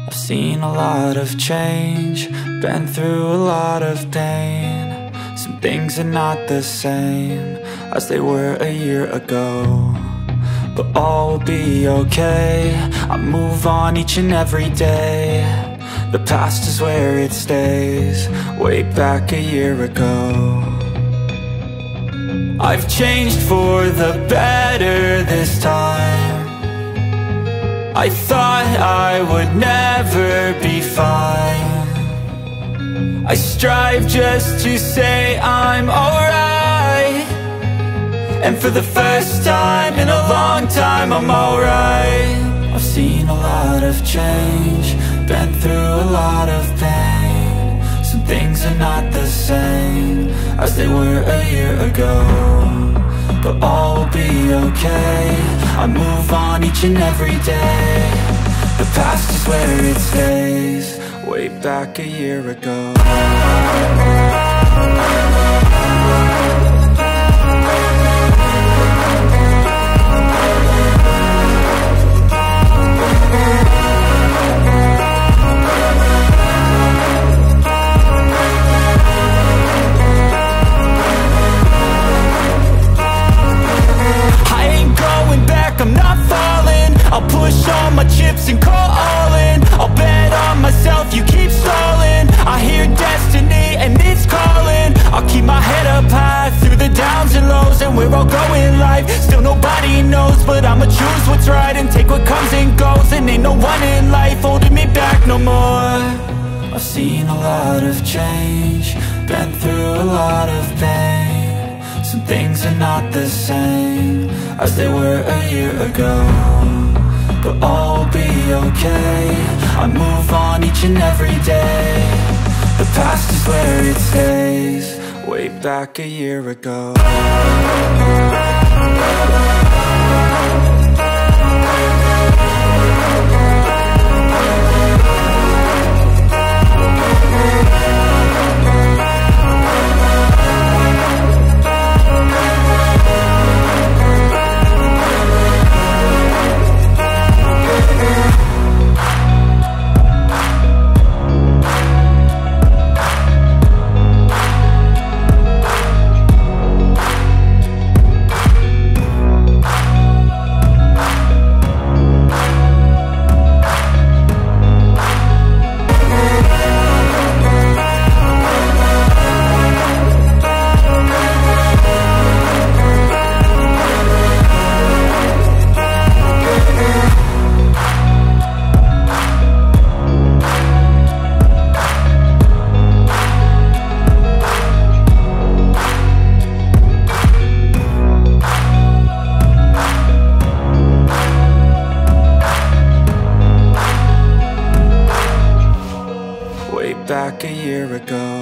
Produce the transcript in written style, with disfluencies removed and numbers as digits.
I've seen a lot of change, been through a lot of pain. Some things are not the same as they were a year ago, but all will be okay. I move on each and every day. The past is where it stays, way back a year ago. I've changed for the better this time. I thought I would never be fine. I strive just to say I'm alright, and for the first time in a long time I'm alright. I've seen a lot of change, been through a lot of pain. Some things are not the same as they were a year ago, but all will be okay. I move on each and every day. The past is where it stays, way back a year ago. I'm not falling, I'll push all my chips and call all in. I'll bet on myself, you keep stalling. I hear destiny and it's calling. I'll keep my head up high through the downs and lows, and we're all going life. Still nobody knows, but I'ma choose what's right and take what comes and goes. And ain't no one in life holding me back no more. I've seen a lot of change, been through a lot of pain. Some things are not the same as they were a year ago, but all will be okay. I move on each and every day. The past is where it stays, way back a year ago. Back a year ago.